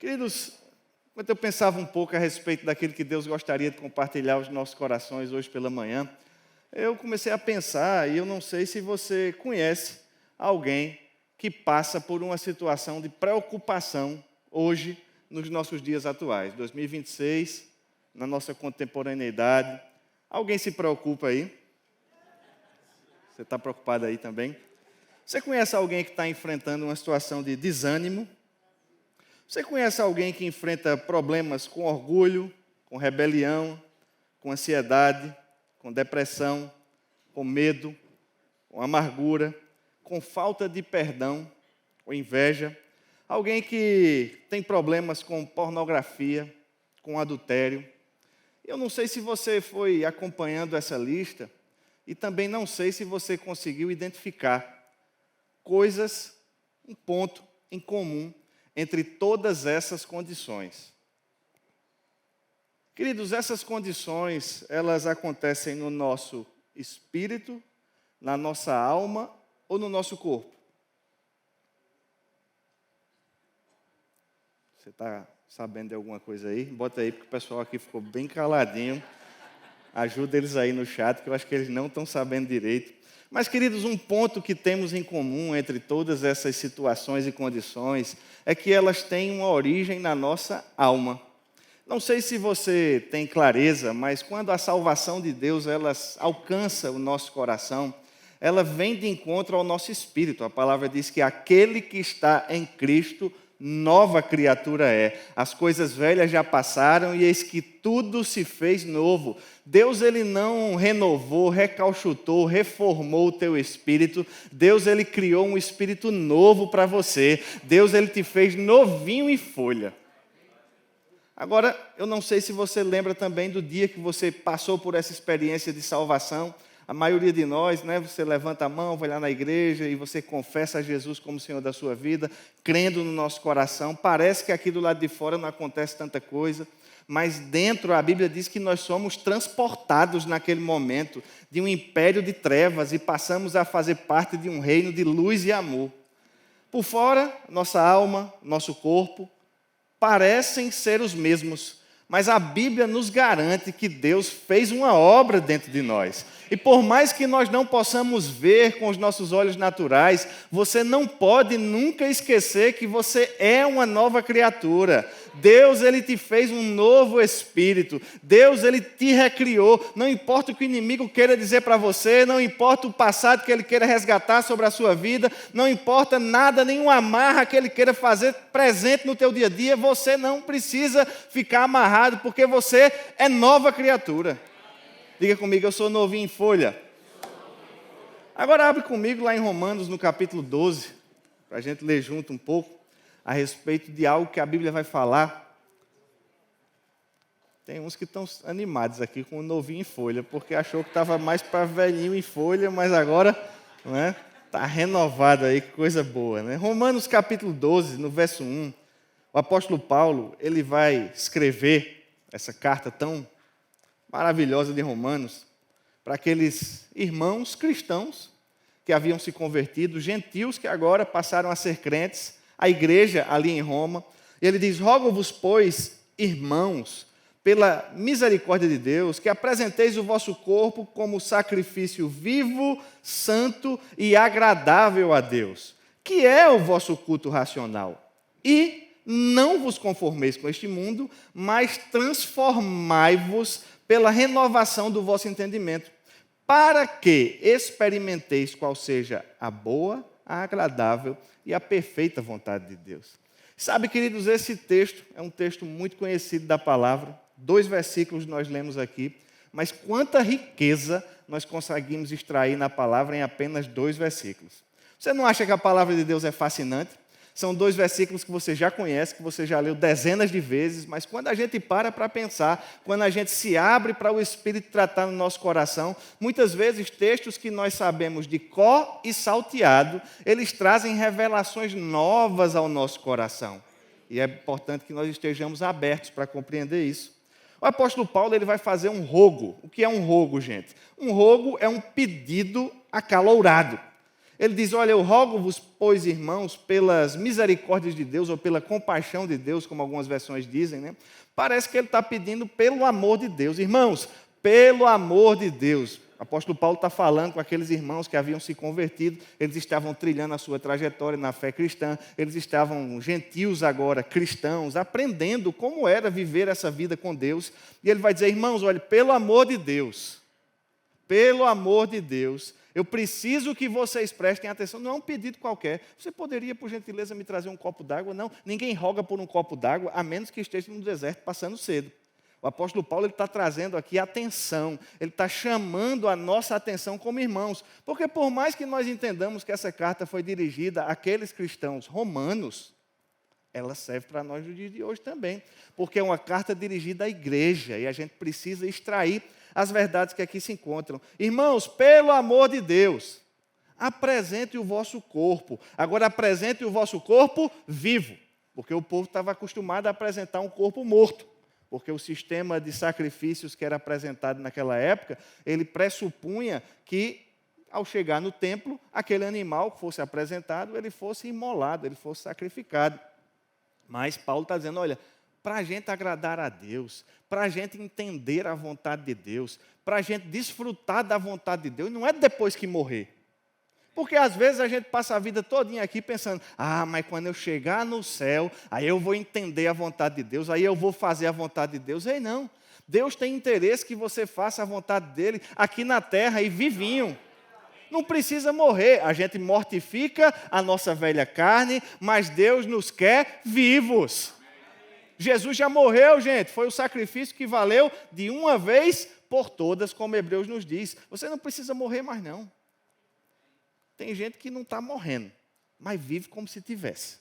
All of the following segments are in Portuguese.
Queridos, quando eu pensava um pouco a respeito daquilo que Deus gostaria de compartilhar aos nossos corações hoje pela manhã, eu comecei a pensar, e eu não sei se você conhece alguém que passa por uma situação de preocupação hoje, nos nossos dias atuais, 2026, na nossa contemporaneidade. Alguém se preocupa aí? Você está preocupado aí também? Você conhece alguém que está enfrentando uma situação de desânimo? Você conhece alguém que enfrenta problemas com orgulho, com rebelião, com ansiedade, com depressão, com medo, com amargura, com falta de perdão, com inveja? Alguém que tem problemas com pornografia, com adultério? Eu não sei se você foi acompanhando essa lista e também não sei se você conseguiu identificar coisas, um ponto em comum entre todas essas condições. Queridos, essas condições, elas acontecem no nosso espírito, na nossa alma ou no nosso corpo? Você está sabendo de alguma coisa aí? Bota aí, porque o pessoal aqui ficou bem caladinho. Ajuda eles aí no chat, que eu acho que eles não estão sabendo direito. Mas, queridos, um ponto que temos em comum entre todas essas situações e condições é que elas têm uma origem na nossa alma. Não sei se você tem clareza, mas quando a salvação de Deus ela alcança o nosso coração, ela vem de encontro ao nosso espírito. A palavra diz que aquele que está em Cristo, nova criatura é. As coisas velhas já passaram e eis que tudo se fez novo. Deus ele não renovou, recauchutou, reformou o teu espírito. Deus ele criou um espírito novo para você. Deus ele te fez novinho em folha. Agora, eu não sei se você lembra também do dia que você passou por essa experiência de salvação. A maioria de nós, né, você levanta a mão, vai lá na igreja e você confessa a Jesus como Senhor da sua vida, crendo no nosso coração. Parece que aqui do lado de fora não acontece tanta coisa, mas dentro a Bíblia diz que nós somos transportados naquele momento de um império de trevas e passamos a fazer parte de um reino de luz e amor. Por fora, nossa alma, nosso corpo, parecem ser os mesmos, mas a Bíblia nos garante que Deus fez uma obra dentro de nós. E por mais que nós não possamos ver com os nossos olhos naturais, você não pode nunca esquecer que você é uma nova criatura. Deus, ele te fez um novo espírito. Deus, ele te recriou. Não importa o que o inimigo queira dizer para você, não importa o passado que ele queira resgatar sobre a sua vida, não importa nada, nenhuma amarra que ele queira fazer presente no teu dia a dia, você não precisa ficar amarrado, porque você é nova criatura. Diga comigo, eu sou novinho em folha. Agora abre comigo lá em Romanos, no capítulo 12, para a gente ler junto um pouco a respeito de algo que a Bíblia vai falar. Tem uns que estão animados aqui com o novinho em folha, porque achou que estava mais para velhinho em folha, mas agora está renovado aí, que coisa boa. Né? Romanos capítulo 12, no verso 1, o apóstolo Paulo ele vai escrever essa carta tão maravilhosa de Romanos para aqueles irmãos cristãos que haviam se convertido, gentios que agora passaram a ser crentes, a igreja ali em Roma. E ele diz: rogo-vos, pois, irmãos, pela misericórdia de Deus, que apresenteis o vosso corpo como sacrifício vivo, santo e agradável a Deus, que é o vosso culto racional. E não vos conformeis com este mundo, mas transformai-vos pela renovação do vosso entendimento, para que experimenteis qual seja a boa, a agradável e a perfeita vontade de Deus. Sabe, queridos, esse texto é um texto muito conhecido da palavra. 2 versículos nós lemos aqui, mas quanta riqueza nós conseguimos extrair na palavra em apenas 2 versículos. Você não acha que a palavra de Deus é fascinante? São 2 versículos que você já conhece, que você já leu dezenas de vezes, mas quando a gente para pensar, quando a gente se abre para o Espírito tratar no nosso coração, muitas vezes textos que nós sabemos de cor e salteado, eles trazem revelações novas ao nosso coração. E é importante que nós estejamos abertos para compreender isso. O apóstolo Paulo ele vai fazer um rogo. O que é um rogo, gente? Um rogo é um pedido acalorado. Ele diz, olha, eu rogo-vos, pois, irmãos, pelas misericórdias de Deus, ou pela compaixão de Deus, como algumas versões dizem, né? Parece que ele está pedindo pelo amor de Deus. Irmãos, pelo amor de Deus. O apóstolo Paulo está falando com aqueles irmãos que haviam se convertido, eles estavam trilhando a sua trajetória na fé cristã, eles estavam gentios agora, cristãos, aprendendo como era viver essa vida com Deus. E ele vai dizer, irmãos, olha, pelo amor de Deus, eu preciso que vocês prestem atenção, não é um pedido qualquer. Você poderia, por gentileza, me trazer um copo d'água? Não, ninguém roga por um copo d'água, a menos que esteja no deserto passando sede. O apóstolo Paulo está trazendo aqui atenção, ele está chamando a nossa atenção como irmãos. Porque por mais que nós entendamos que essa carta foi dirigida àqueles cristãos romanos, ela serve para nós no dia de hoje também. Porque é uma carta dirigida à igreja e a gente precisa extrair as verdades que aqui se encontram. Irmãos, pelo amor de Deus, apresente o vosso corpo. Agora apresente o vosso corpo vivo. Porque o povo estava acostumado a apresentar um corpo morto. Porque o sistema de sacrifícios que era apresentado naquela época, ele pressupunha que, ao chegar no templo, aquele animal que fosse apresentado, ele fosse imolado, ele fosse sacrificado. Mas Paulo está dizendo, olha, para a gente agradar a Deus, para a gente entender a vontade de Deus, para a gente desfrutar da vontade de Deus, não é depois que morrer. Porque às vezes a gente passa a vida todinha aqui pensando, mas quando eu chegar no céu, aí eu vou entender a vontade de Deus, aí eu vou fazer a vontade de Deus. Ei, não. Deus tem interesse que você faça a vontade dele aqui na terra e vivinho. Não precisa morrer. A gente mortifica a nossa velha carne, mas Deus nos quer vivos. Jesus já morreu, gente. Foi o sacrifício que valeu de uma vez por todas, como Hebreus nos diz. Você não precisa morrer mais, não. Tem gente que não está morrendo, mas vive como se tivesse.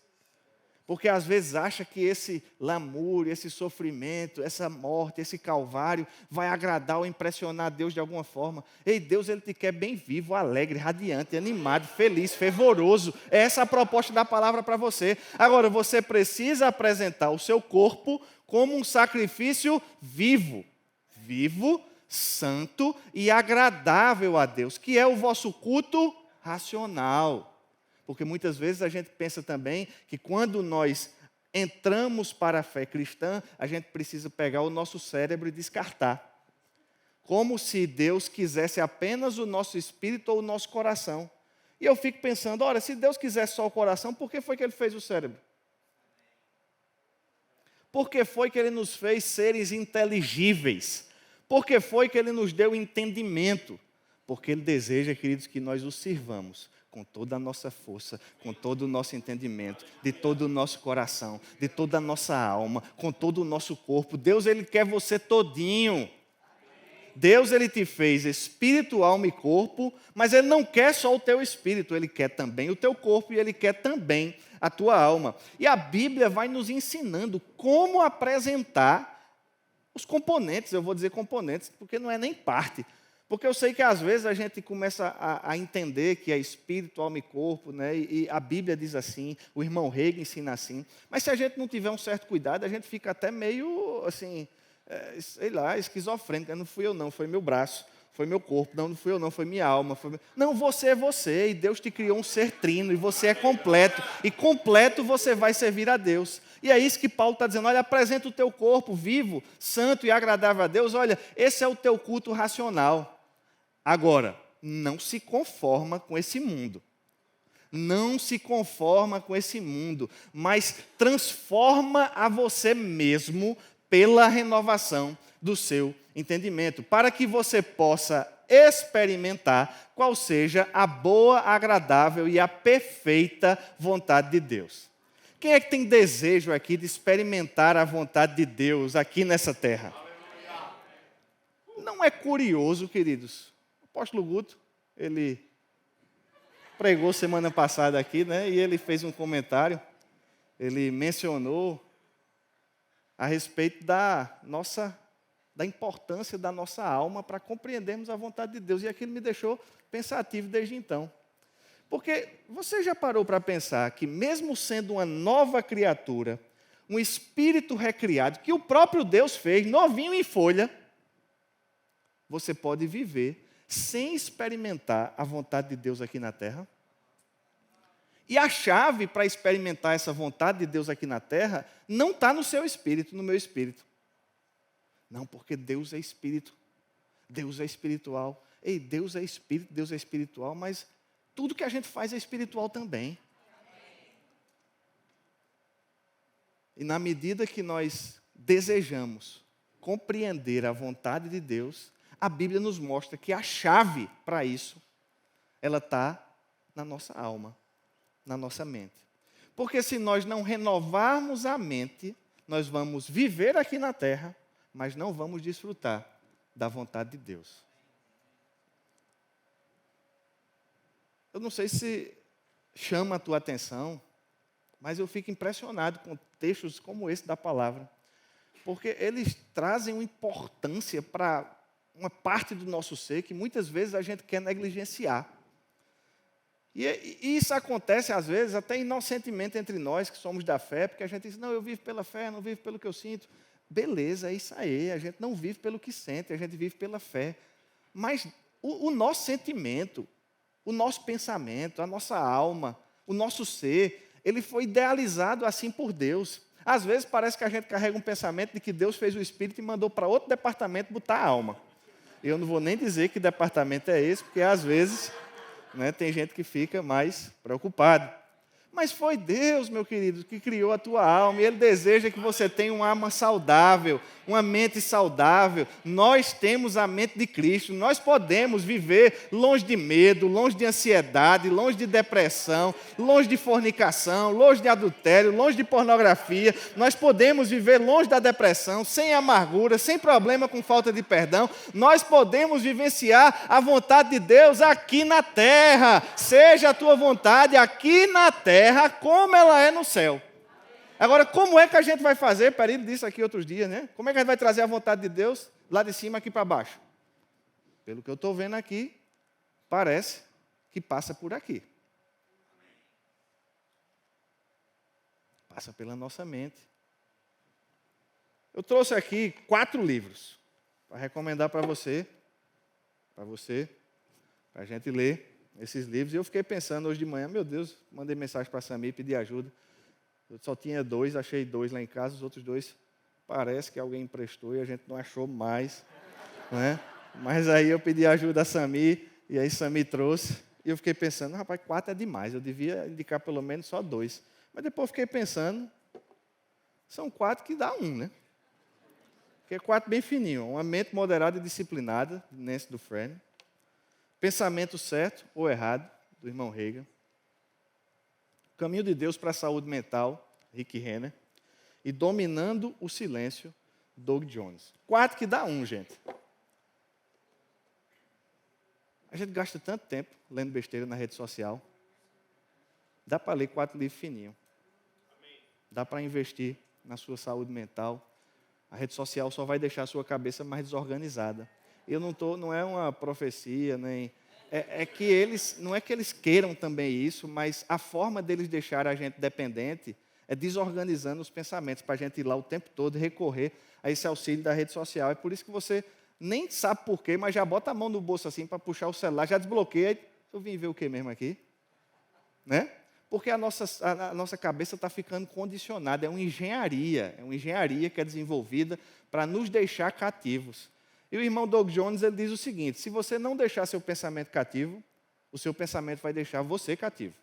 Porque às vezes acha que esse lamúrio, esse sofrimento, essa morte, esse calvário vai agradar ou impressionar Deus de alguma forma. Ei, Deus, Ele te quer bem vivo, alegre, radiante, animado, feliz, fervoroso. É essa a proposta da palavra para você. Agora, você precisa apresentar o seu corpo como um sacrifício vivo. Vivo, santo e agradável a Deus, que é o vosso culto racional. Porque muitas vezes a gente pensa também que quando nós entramos para a fé cristã, a gente precisa pegar o nosso cérebro e descartar. Como se Deus quisesse apenas o nosso espírito ou o nosso coração. E eu fico pensando, olha, se Deus quisesse só o coração, por que foi que Ele fez o cérebro? Por que foi que Ele nos fez seres inteligíveis? Por que foi que Ele nos deu entendimento? Porque Ele deseja, queridos, que nós o sirvamos com toda a nossa força, com todo o nosso entendimento, de todo o nosso coração, de toda a nossa alma, com todo o nosso corpo. Deus, Ele quer você todinho. Deus, Ele te fez espírito, alma e corpo, mas Ele não quer só o teu espírito, Ele quer também o teu corpo e Ele quer também a tua alma. E a Bíblia vai nos ensinando como apresentar os componentes, eu vou dizer componentes, porque não é nem parte. Porque eu sei que às vezes a gente começa a entender que é espírito, alma e corpo, né? E a Bíblia diz assim, o irmão Rega ensina assim. Mas se a gente não tiver um certo cuidado, a gente fica até meio, assim, sei lá, esquizofrênico. Não fui eu não, foi meu braço, foi meu corpo. Não fui eu não, foi minha alma. Não, você é você e Deus te criou um ser trino e você é completo. E completo você vai servir a Deus. E é isso que Paulo está dizendo, olha, apresenta o teu corpo vivo, santo e agradável a Deus. Olha, esse é o teu culto racional. Agora, não se conforma com esse mundo. Não se conforma com esse mundo, mas transforma a você mesmo pela renovação do seu entendimento, para que você possa experimentar qual seja a boa, agradável e a perfeita vontade de Deus. Quem é que tem desejo aqui de experimentar a vontade de Deus aqui nessa terra? Não é curioso, queridos? O apóstolo Guto, ele pregou semana passada aqui, né? E ele fez um comentário, ele mencionou a respeito da importância da nossa alma para compreendermos a vontade de Deus. E aquilo me deixou pensativo desde então. Porque você já parou para pensar que mesmo sendo uma nova criatura, um espírito recriado, que o próprio Deus fez, novinho em folha, você pode viver sem experimentar a vontade de Deus aqui na terra? E a chave para experimentar essa vontade de Deus aqui na terra não está no seu espírito, no meu espírito. Não, porque Deus é espírito. Deus é espiritual. Ei, Deus é espírito, Deus é espiritual, mas tudo que a gente faz é espiritual também. E na medida que nós desejamos compreender a vontade de Deus, a Bíblia nos mostra que a chave para isso, ela está na nossa alma, na nossa mente. Porque se nós não renovarmos a mente, nós vamos viver aqui na terra, mas não vamos desfrutar da vontade de Deus. Eu não sei se chama a tua atenção, mas eu fico impressionado com textos como esse da palavra, porque eles trazem uma importância para uma parte do nosso ser que muitas vezes a gente quer negligenciar. E isso acontece, às vezes, até inocentemente entre nós que somos da fé, porque a gente diz, não, eu vivo pela fé, não vivo pelo que eu sinto. Beleza, é isso aí, a gente não vive pelo que sente, a gente vive pela fé. Mas o nosso sentimento, o nosso pensamento, a nossa alma, o nosso ser, ele foi idealizado assim por Deus. Às vezes parece que a gente carrega um pensamento de que Deus fez o espírito e mandou para outro departamento botar a alma. Eu não vou nem dizer que departamento é esse, porque às vezes, né, tem gente que fica mais preocupado. Mas foi Deus, meu querido, que criou a tua alma, e Ele deseja que você tenha uma alma saudável, uma mente saudável. Nós temos a mente de Cristo, nós podemos viver longe de medo, longe de ansiedade, longe de depressão, longe de fornicação, longe de adultério, longe de pornografia. Nós podemos viver longe da depressão, sem amargura, sem problema com falta de perdão. Nós podemos vivenciar a vontade de Deus aqui na terra. Seja a tua vontade aqui na terra, como ela é no céu. Agora, como é que a gente vai fazer? Período disse aqui outros dias, né? Como é que a gente vai trazer a vontade de Deus lá de cima aqui para baixo? Pelo que eu estou vendo aqui, parece que passa por aqui. Passa pela nossa mente. Eu trouxe aqui 4 livros para recomendar para você, para a gente ler esses livros. E eu fiquei pensando hoje de manhã, meu Deus, mandei mensagem para a Sami, pedi ajuda. Eu só tinha 2, achei 2 lá em casa, os outros 2 parece que alguém emprestou e a gente não achou mais. Né? Mas aí eu pedi ajuda a Sami, e aí Sami trouxe. E eu fiquei pensando, rapaz, 4 é demais, eu devia indicar pelo menos só 2. Mas depois eu fiquei pensando, são 4 que dá 1, né? Porque é 4 bem fininho. Uma mente moderada e disciplinada, Nancy Dufresne. Pensamento certo ou errado, do irmão Reagan. Caminho de Deus para a saúde mental, Rick Renner. E Dominando o Silêncio, Doug Jones. 4 que dá 1, gente. A gente gasta tanto tempo lendo besteira na rede social. Dá para ler 4 livros fininhos. Dá para investir na sua saúde mental. A rede social só vai deixar a sua cabeça mais desorganizada. Eu não é uma profecia, nem que eles, não é que eles queiram também isso, mas a forma deles deixarem a gente dependente é desorganizando os pensamentos para a gente ir lá o tempo todo e recorrer a esse auxílio da rede social. É por isso que você nem sabe por quê, mas já bota a mão no bolso assim para puxar o celular, já desbloqueia. Eu vim ver o que mesmo aqui? Né? Porque a nossa cabeça está ficando condicionada, é uma engenharia que é desenvolvida para nos deixar cativos. E o irmão Doug Jones ele diz o seguinte, se você não deixar seu pensamento cativo, o seu pensamento vai deixar você cativo.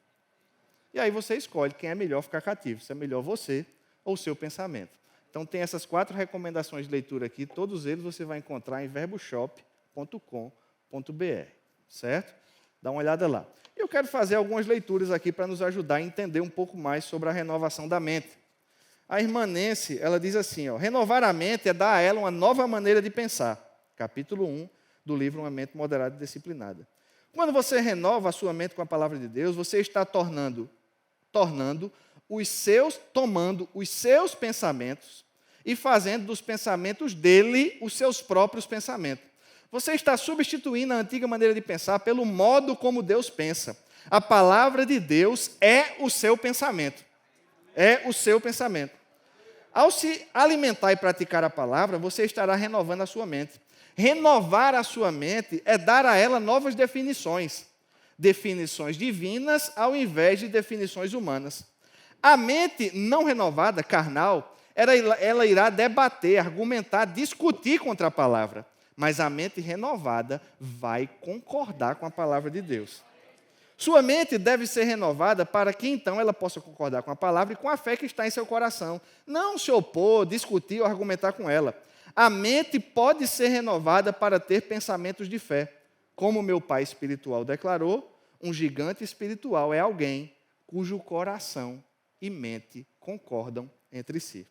E aí você escolhe quem é melhor ficar cativo, se é melhor você ou o seu pensamento. Então tem essas 4 recomendações de leitura aqui, todos eles você vai encontrar em verboshop.com.br, certo? Dá uma olhada lá. Eu quero fazer algumas leituras aqui para nos ajudar a entender um pouco mais sobre a renovação da mente. A irmã Nancy, ela diz assim, renovar a mente é dar a ela uma nova maneira de pensar. Capítulo 1 do livro Uma Mente Moderada e Disciplinada. Quando você renova a sua mente com a palavra de Deus, você está tomando os seus pensamentos e fazendo dos pensamentos dele os seus próprios pensamentos. Você está substituindo a antiga maneira de pensar pelo modo como Deus pensa. A palavra de Deus é o seu pensamento. É o seu pensamento. Ao se alimentar e praticar a palavra, você estará renovando a sua mente. Renovar a sua mente é dar a ela novas definições. definições divinas ao invés de definições humanas. A mente não renovada, carnal, ela irá debater, argumentar, discutir contra a palavra. Mas a mente renovada vai concordar com a palavra de Deus. Sua mente deve ser renovada para que então ela possa concordar com a palavra e com a fé que está em seu coração. Não se opor, discutir ou argumentar com ela. A mente pode ser renovada para ter pensamentos de fé. Como meu pai espiritual declarou, um gigante espiritual é alguém cujo coração e mente concordam entre si.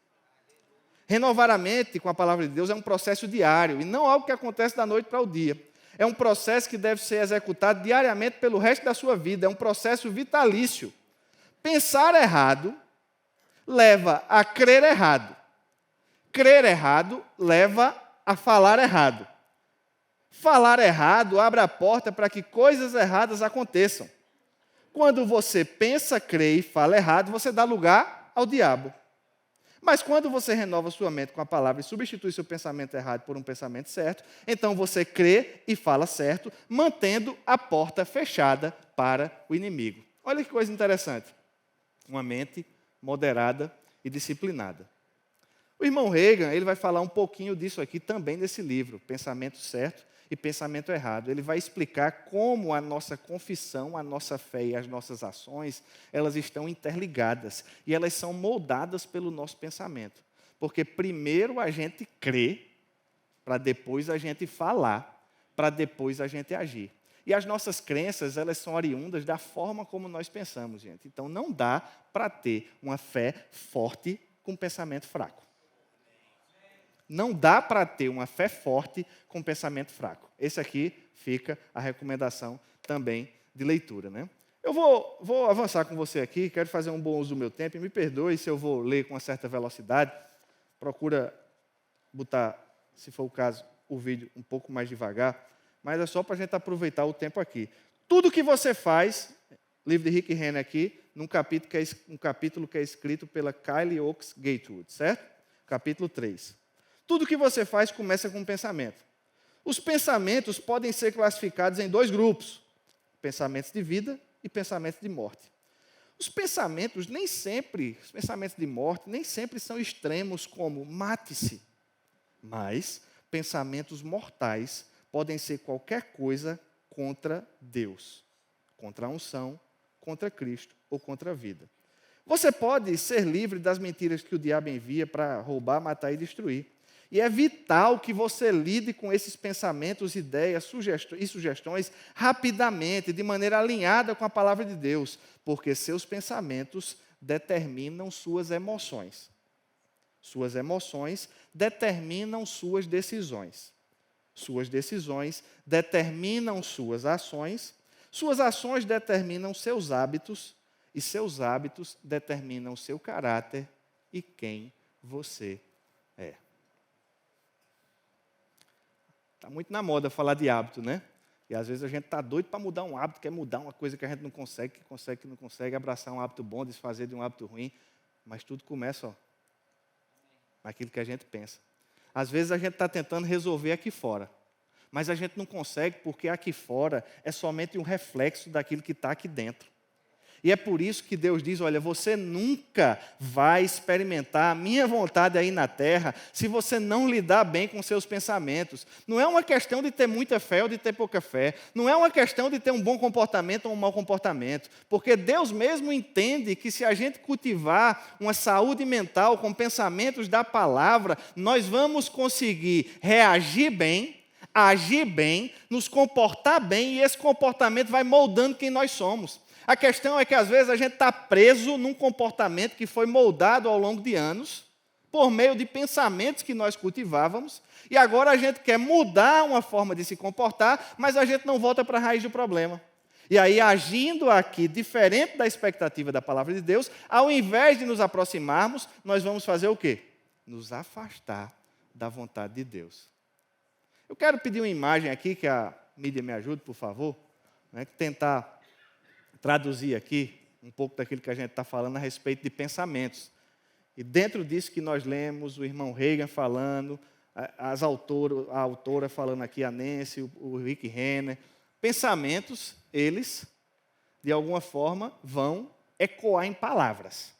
Renovar a mente com a palavra de Deus é um processo diário e não algo que acontece da noite para o dia. É um processo que deve ser executado diariamente pelo resto da sua vida. É um processo vitalício. Pensar errado leva a crer errado. Crer errado leva a falar errado. Falar errado abre a porta para que coisas erradas aconteçam. Quando você pensa, crê e fala errado, você dá lugar ao diabo. Mas quando você renova sua mente com a palavra e substitui seu pensamento errado por um pensamento certo, então você crê e fala certo, mantendo a porta fechada para o inimigo. Olha que coisa interessante. Uma mente moderada e disciplinada. O irmão Reagan, ele vai falar um pouquinho disso aqui também nesse livro, Pensamento Certo e Pensamento Errado. Ele vai explicar como a nossa confissão, a nossa fé e as nossas ações, elas estão interligadas e elas são moldadas pelo nosso pensamento. Porque primeiro a gente crê, para depois a gente falar, para depois a gente agir. E as nossas crenças, elas são oriundas da forma como nós pensamos, gente. Então não dá para ter uma fé forte com um pensamento fraco. Não dá para ter uma fé forte com pensamento fraco. Esse aqui fica a recomendação também de leitura, né? Eu vou avançar com você aqui, quero fazer um bom uso do meu tempo, e me perdoe se eu vou ler com uma certa velocidade. Procura botar, se for o caso, o vídeo um pouco mais devagar, mas é só para a gente aproveitar o tempo aqui. Tudo que você faz, livro de Rick Renner aqui, um capítulo que é escrito pela Kylie Oakes Gatewood, certo? Capítulo 3. Tudo que você faz começa com um pensamento. Os pensamentos podem ser classificados em dois grupos: pensamentos de vida e pensamentos de morte. Os pensamentos de morte, nem sempre são extremos como mate-se. Mas pensamentos mortais podem ser qualquer coisa contra Deus, contra a unção, contra Cristo ou contra a vida. Você pode ser livre das mentiras que o diabo envia para roubar, matar e destruir. E é vital que você lide com esses pensamentos, ideias e sugestões rapidamente, de maneira alinhada com a palavra de Deus, porque seus pensamentos determinam suas emoções. Suas emoções determinam suas decisões. Suas decisões determinam suas ações determinam seus hábitos, e seus hábitos determinam seu caráter e quem você é. Está muito na moda falar de hábito, né? E às vezes a gente está doido para mudar um hábito, quer mudar uma coisa que a gente não consegue, que não consegue, abraçar um hábito bom, desfazer de um hábito ruim. Mas tudo começa, naquilo que a gente pensa. Às vezes a gente está tentando resolver aqui fora, mas a gente não consegue porque aqui fora é somente um reflexo daquilo que está aqui dentro. E é por isso que Deus diz, olha, você nunca vai experimentar a minha vontade aí na terra se você não lidar bem com seus pensamentos. Não é uma questão de ter muita fé ou de ter pouca fé. Não é uma questão de ter um bom comportamento ou um mau comportamento. Porque Deus mesmo entende que se a gente cultivar uma saúde mental com pensamentos da palavra, nós vamos conseguir reagir bem, agir bem, nos comportar bem e esse comportamento vai moldando quem nós somos. A questão é que, às vezes, a gente está preso num comportamento que foi moldado ao longo de anos, por meio de pensamentos que nós cultivávamos, e agora a gente quer mudar uma forma de se comportar, mas a gente não volta para a raiz do problema. E aí, agindo aqui, diferente da expectativa da palavra de Deus, ao invés de nos aproximarmos, nós vamos fazer o quê? Nos afastar da vontade de Deus. Eu quero pedir uma imagem aqui, que a mídia me ajude, por favor, né, tentar traduzir aqui um pouco daquilo que a gente está falando a respeito de pensamentos. E dentro disso que nós lemos, o irmão Reagan falando, a autora falando aqui, a Nancy, o Rick Renner, pensamentos, eles de alguma forma, vão ecoar em palavras.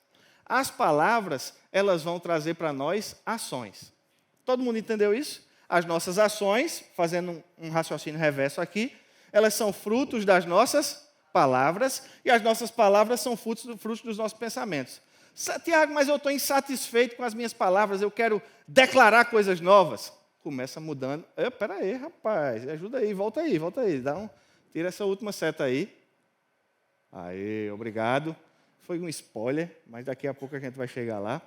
As palavras, elas vão trazer para nós ações. Todo mundo entendeu isso? As nossas ações, fazendo um raciocínio reverso aqui, elas são frutos das nossas palavras, e as nossas palavras são frutos dos nossos pensamentos. Tiago, mas eu estou insatisfeito com as minhas palavras, eu quero declarar coisas novas. Começa mudando. Espera aí, rapaz, ajuda aí, volta aí. Tira essa última seta aí. Aê, obrigado. Foi um spoiler, mas daqui a pouco a gente vai chegar lá.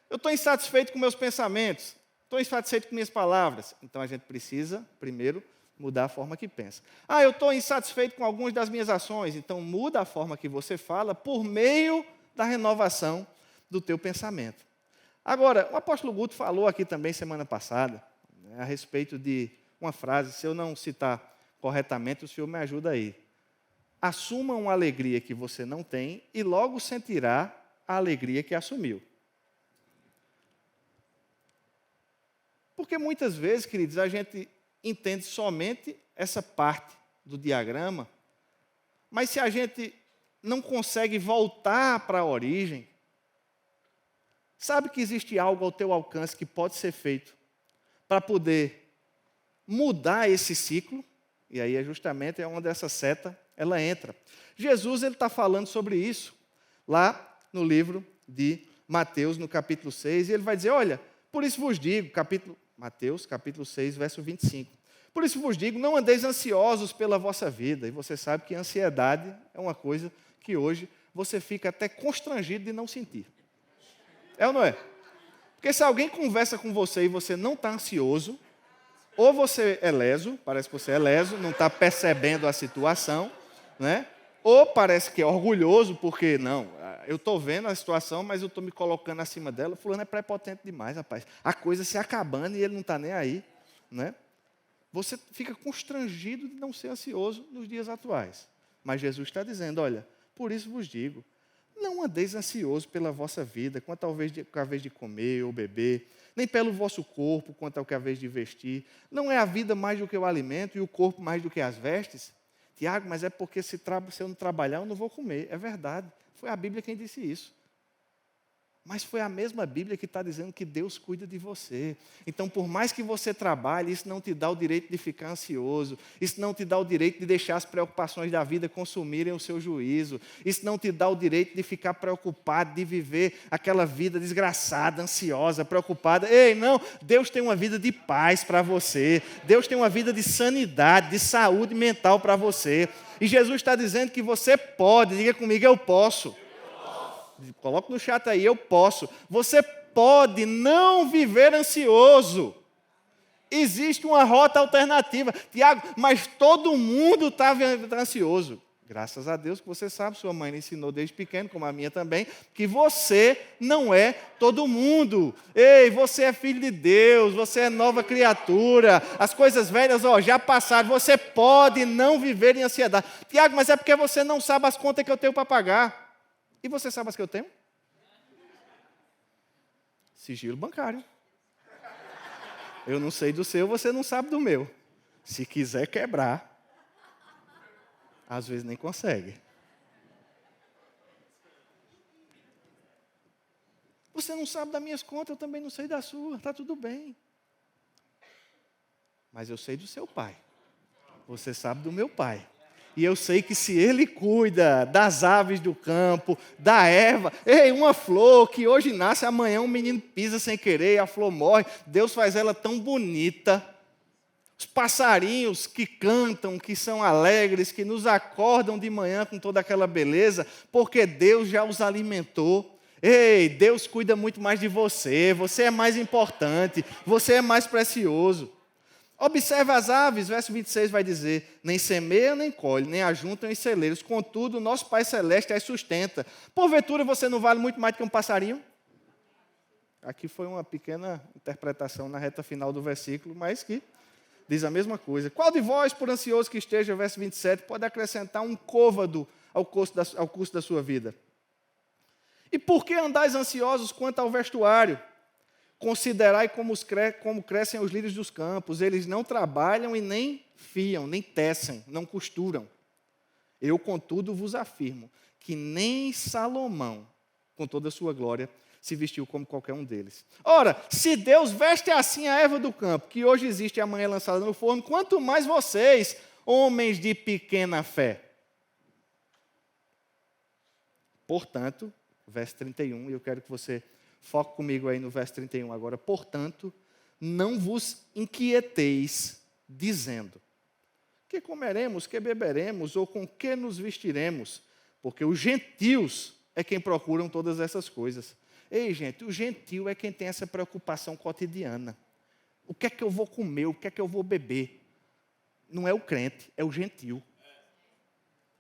Eu estou insatisfeito com meus pensamentos, estou insatisfeito com minhas palavras. Então a gente precisa, primeiro, mudar a forma que pensa. Eu estou insatisfeito com algumas das minhas ações, então muda a forma que você fala por meio da renovação do teu pensamento. Agora, o apóstolo Guto falou aqui também semana passada, a respeito de uma frase, se eu não citar corretamente, o senhor me ajuda aí. Assuma uma alegria que você não tem e logo sentirá a alegria que assumiu. Porque muitas vezes, queridos, a gente entende somente essa parte do diagrama, mas se a gente não consegue voltar para a origem, sabe que existe algo ao teu alcance que pode ser feito para poder mudar esse ciclo? E aí é justamente onde essa seta ela entra. Jesus está falando sobre isso lá no livro de Mateus, no capítulo 6, e ele vai dizer, olha, por isso vos digo, Mateus, capítulo 6, verso 25. Por isso vos digo, não andeis ansiosos pela vossa vida. E você sabe que a ansiedade é uma coisa que hoje você fica até constrangido de não sentir. É ou não é? Porque se alguém conversa com você e você não está ansioso, ou você é leso, parece que você é leso, não está percebendo a situação, né? Ou parece que é orgulhoso, porque, não, eu estou vendo a situação, mas eu estou me colocando acima dela. Fulano é prepotente demais, rapaz. A coisa se acabando e ele não está nem aí, né? Você fica constrangido de não ser ansioso nos dias atuais. Mas Jesus está dizendo, olha, por isso vos digo, não andeis ansiosos pela vossa vida, quanto ao vez de comer ou beber, nem pelo vosso corpo, quanto ao que é a vez de vestir. Não é a vida mais do que o alimento e o corpo mais do que as vestes? Tiago, mas é porque se eu não trabalhar, eu não vou comer. É verdade. Foi a Bíblia quem disse isso. Mas foi a mesma Bíblia que está dizendo que Deus cuida de você. Então, por mais que você trabalhe, isso não te dá o direito de ficar ansioso. Isso não te dá o direito de deixar as preocupações da vida consumirem o seu juízo. Isso não te dá o direito de ficar preocupado, de viver aquela vida desgraçada, ansiosa, preocupada. Ei, não, Deus tem uma vida de paz para você. Deus tem uma vida de sanidade, de saúde mental para você. E Jesus está dizendo que você pode, diga comigo, eu posso. Coloque no chat aí, eu posso. Você pode não viver ansioso. Existe uma rota alternativa. Tiago, mas todo mundo está ansioso. Graças a Deus que você sabe, sua mãe lhe ensinou desde pequeno, como a minha também, que você não é todo mundo. Ei, você é filho de Deus, você é nova criatura. As coisas velhas já passaram. Você pode não viver em ansiedade. Tiago, mas é porque você não sabe as contas que eu tenho para pagar. E você sabe as que eu tenho? Sigilo bancário. Eu não sei do seu, você não sabe do meu. Se quiser quebrar, às vezes nem consegue. Você não sabe das minhas contas, eu também não sei da sua, está tudo bem. Mas eu sei do seu pai. Você sabe do meu pai. E eu sei que se ele cuida das aves do campo, da erva, uma flor que hoje nasce, amanhã um menino pisa sem querer, a flor morre, Deus faz ela tão bonita. Os passarinhos que cantam, que são alegres, que nos acordam de manhã com toda aquela beleza, porque Deus já os alimentou. Ei, Deus cuida muito mais de você, você é mais importante, você é mais precioso. Observe as aves, verso 26 vai dizer, nem semeia, nem colhe, nem ajuntam em celeiros, contudo, o nosso Pai Celeste as sustenta. Porventura você não vale muito mais do que um passarinho? Aqui foi uma pequena interpretação na reta final do versículo, mas que diz a mesma coisa. Qual de vós, por ansioso que esteja, verso 27, pode acrescentar um côvado ao curso da sua vida? E por que andais ansiosos quanto ao vestuário? Considerai como crescem os lírios dos campos. Eles não trabalham e nem fiam, nem tecem, não costuram. Eu, contudo, vos afirmo que nem Salomão, com toda a sua glória, se vestiu como qualquer um deles. Ora, se Deus veste assim a erva do campo, que hoje existe e amanhã é lançada no forno, quanto mais vocês, homens de pequena fé. Portanto, verso 31, e eu quero que você foque comigo aí no verso 31 agora. Portanto, não vos inquieteis, dizendo: que comeremos, que beberemos, ou com que nos vestiremos? Porque os gentios é quem procuram todas essas coisas. Ei, gente, o gentio é quem tem essa preocupação cotidiana. O que é que eu vou comer, o que é que eu vou beber? Não é o crente, é o gentio.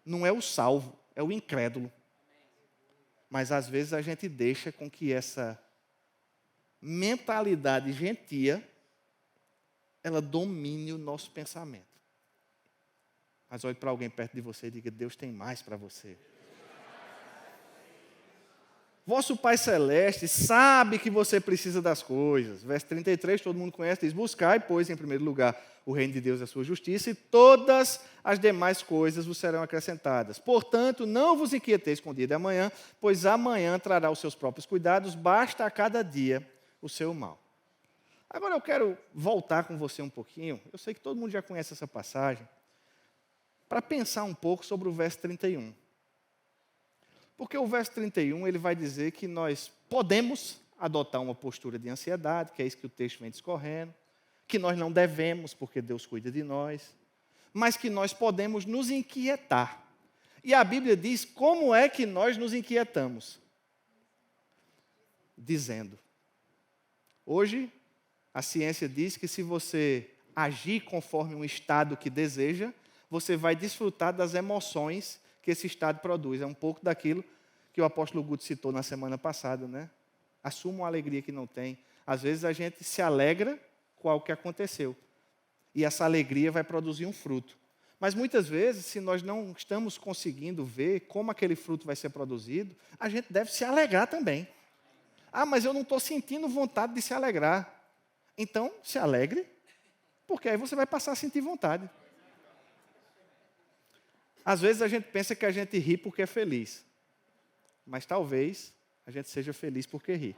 Não é o salvo, é o incrédulo. Mas às vezes a gente deixa com que essa mentalidade gentia, ela domine o nosso pensamento. Mas olhe para alguém perto de você e diga: Deus tem mais para você. Vosso Pai Celeste sabe que você precisa das coisas. Verso 33, todo mundo conhece, diz: buscai, pois, em primeiro lugar, o reino de Deus e a sua justiça, e todas as demais coisas vos serão acrescentadas. Portanto, não vos inquieteis com o dia de amanhã, pois amanhã trará os seus próprios cuidados, basta a cada dia o seu mal. Agora eu quero voltar com você um pouquinho, eu sei que todo mundo já conhece essa passagem, para pensar um pouco sobre o verso 31. Porque o verso 31, ele vai dizer que nós podemos adotar uma postura de ansiedade, que é isso que o texto vem discorrendo, que nós não devemos, porque Deus cuida de nós, mas que nós podemos nos inquietar. E a Bíblia diz como é que nós nos inquietamos. Dizendo. Hoje, a ciência diz que se você agir conforme um estado que deseja, você vai desfrutar das emoções que esse estado produz. É um pouco daquilo que o apóstolo Guto citou na semana passada, né? Assuma uma alegria que não tem. Às vezes a gente se alegra com algo que aconteceu. E essa alegria vai produzir um fruto. Mas muitas vezes, se nós não estamos conseguindo ver como aquele fruto vai ser produzido, a gente deve se alegrar também. Ah, mas eu não estou sentindo vontade de se alegrar. Então, se alegre, porque aí você vai passar a sentir vontade. Às vezes a gente pensa que a gente ri porque é feliz. Mas talvez a gente seja feliz porque ri.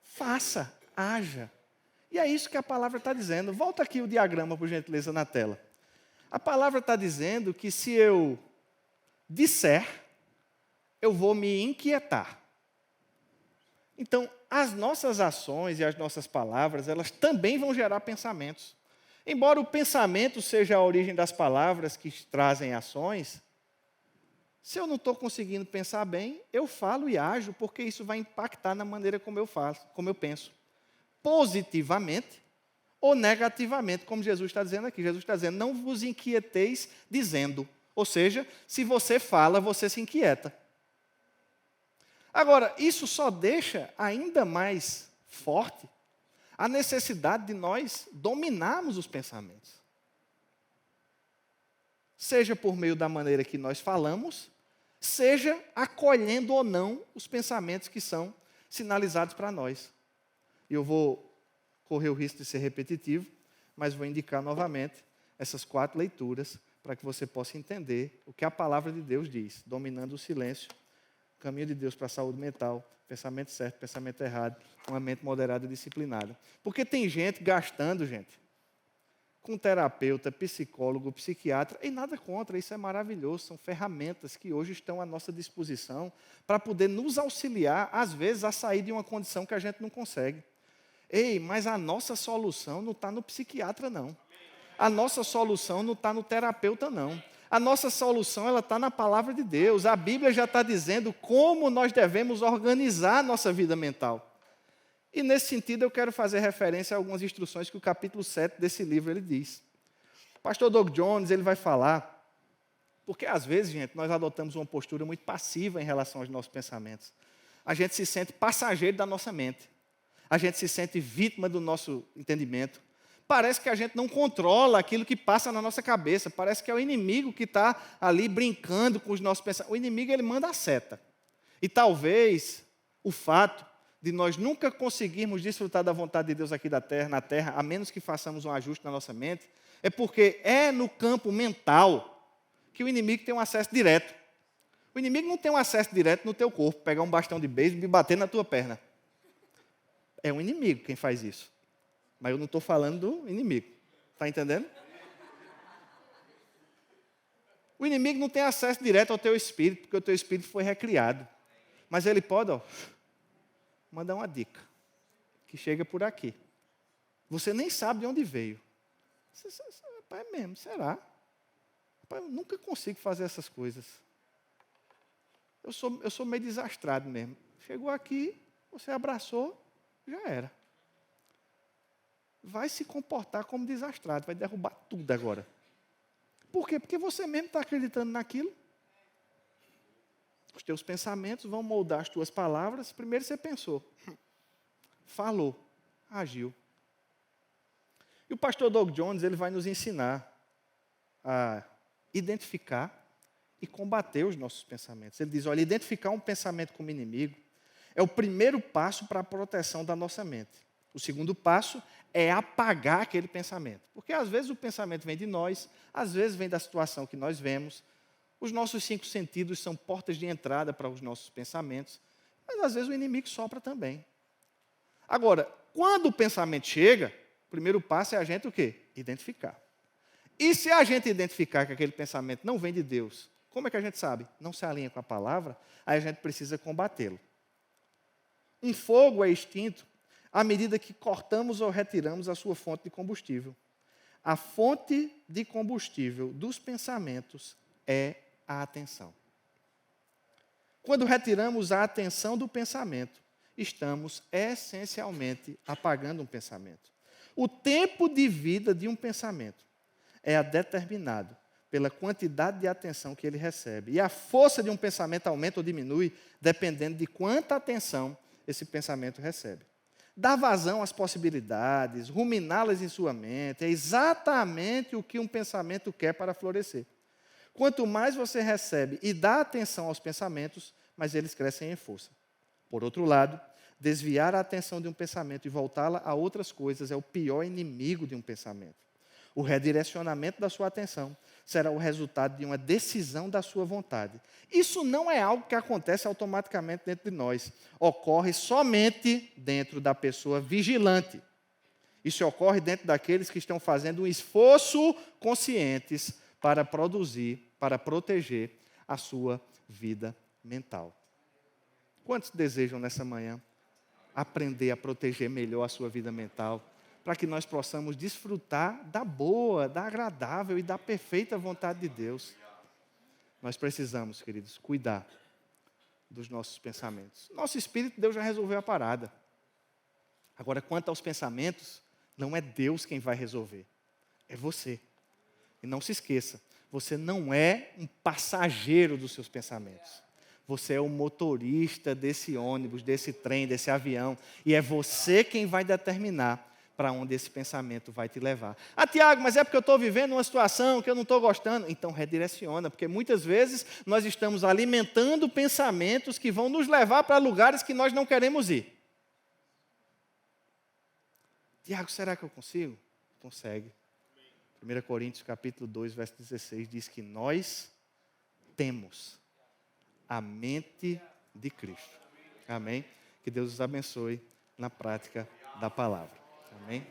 Faça, haja. E é isso que a palavra está dizendo. Volta aqui o diagrama, por gentileza, na tela. A palavra está dizendo que se eu disser, eu vou me inquietar. Então, as nossas ações e as nossas palavras, elas também vão gerar pensamentos. Embora o pensamento seja a origem das palavras que trazem ações, se eu não estou conseguindo pensar bem, eu falo e ajo, porque isso vai impactar na maneira como eu faço, como eu penso. Positivamente ou negativamente, como Jesus está dizendo aqui. Jesus está dizendo: não vos inquieteis dizendo. Ou seja, se você fala, você se inquieta. Agora, isso só deixa ainda mais forte a necessidade de nós dominarmos os pensamentos. Seja por meio da maneira que nós falamos, seja acolhendo ou não os pensamentos que são sinalizados para nós. E eu vou correr o risco de ser repetitivo, mas vou indicar novamente essas 4 leituras para que você possa entender o que a palavra de Deus diz, dominando o silêncio, o caminho de Deus para a saúde mental, pensamento certo, pensamento errado, uma mente moderada e disciplinada. Porque tem gente gastando, com terapeuta, psicólogo, psiquiatra, e nada contra, isso é maravilhoso, são ferramentas que hoje estão à nossa disposição para poder nos auxiliar, às vezes, a sair de uma condição que a gente não consegue. Ei, mas a nossa solução não está no psiquiatra, não. A nossa solução não está no terapeuta, não. A nossa solução ela está na palavra de Deus. A Bíblia já está dizendo como nós devemos organizar a nossa vida mental. E nesse sentido eu quero fazer referência a algumas instruções que o capítulo 7 desse livro ele diz. O pastor Doug Jones ele vai falar, porque às vezes, nós adotamos uma postura muito passiva em relação aos nossos pensamentos. A gente se sente passageiro da nossa mente. A gente se sente vítima do nosso entendimento. Parece que a gente não controla aquilo que passa na nossa cabeça. Parece que é o inimigo que está ali brincando com os nossos pensamentos. O inimigo, ele manda a seta. E talvez o fato de nós nunca conseguirmos desfrutar da vontade de Deus aqui na terra, a menos que façamos um ajuste na nossa mente, é porque é no campo mental que o inimigo tem um acesso direto. O inimigo não tem um acesso direto no teu corpo, pegar um bastão de beisebol e bater na tua perna. É um inimigo quem faz isso. Mas eu não estou falando do inimigo. Está entendendo? O inimigo não tem acesso direto ao teu espírito, porque o teu espírito foi recriado. Mas ele pode, mandar uma dica, que chega por aqui. Você nem sabe de onde veio. Pai, é mesmo, será? Pai, eu nunca consigo fazer essas coisas. Eu sou meio desastrado mesmo. Chegou aqui, você abraçou, já era. Vai se comportar como desastrado, vai derrubar tudo agora. Por quê? Porque você mesmo está acreditando naquilo. Os teus pensamentos vão moldar as tuas palavras. Primeiro você pensou, falou, agiu. E o pastor Doug Jones, ele vai nos ensinar a identificar e combater os nossos pensamentos. Ele diz, olha, identificar um pensamento como inimigo é o primeiro passo para a proteção da nossa mente. O segundo passo é apagar aquele pensamento. Porque às vezes o pensamento vem de nós, às vezes vem da situação que nós vemos. Os nossos 5 sentidos são portas de entrada para os nossos pensamentos, mas às vezes o inimigo sopra também. Agora, quando o pensamento chega, o primeiro passo é a gente o quê? Identificar. E se a gente identificar que aquele pensamento não vem de Deus, como é que a gente sabe? Não se alinha com a palavra, aí a gente precisa combatê-lo. Um fogo é extinto à medida que cortamos ou retiramos a sua fonte de combustível. A fonte de combustível dos pensamentos é a atenção. Quando retiramos a atenção do pensamento, estamos essencialmente apagando um pensamento. O tempo de vida de um pensamento é determinado pela quantidade de atenção que ele recebe. E a força de um pensamento aumenta ou diminui dependendo de quanta atenção esse pensamento recebe. Dar vazão às possibilidades, ruminá-las em sua mente, é exatamente o que um pensamento quer para florescer. Quanto mais você recebe e dá atenção aos pensamentos, mais eles crescem em força. Por outro lado, desviar a atenção de um pensamento e voltá-la a outras coisas é o pior inimigo de um pensamento. O redirecionamento da sua atenção será o resultado de uma decisão da sua vontade. Isso não é algo que acontece automaticamente dentro de nós. Ocorre somente dentro da pessoa vigilante. Isso ocorre dentro daqueles que estão fazendo um esforço conscientes para produzir, para proteger a sua vida mental. Quantos desejam nessa manhã aprender a proteger melhor a sua vida mental, para que nós possamos desfrutar da boa, da agradável e da perfeita vontade de Deus? Nós precisamos, queridos, cuidar dos nossos pensamentos. Nosso espírito, Deus já resolveu a parada. Agora, quanto aos pensamentos, não é Deus quem vai resolver, é você. E não se esqueça, você não é um passageiro dos seus pensamentos. Você é o motorista desse ônibus, desse trem, desse avião. E é você quem vai determinar para onde esse pensamento vai te levar. Ah, Tiago, mas é porque eu estou vivendo uma situação que eu não estou gostando. Então redireciona, porque muitas vezes nós estamos alimentando pensamentos que vão nos levar para lugares que nós não queremos ir. Tiago, será que eu consigo? Consegue. 1 Coríntios capítulo 2, verso 16, diz que nós temos a mente de Cristo. Amém? Que Deus os abençoe na prática da palavra. Amém?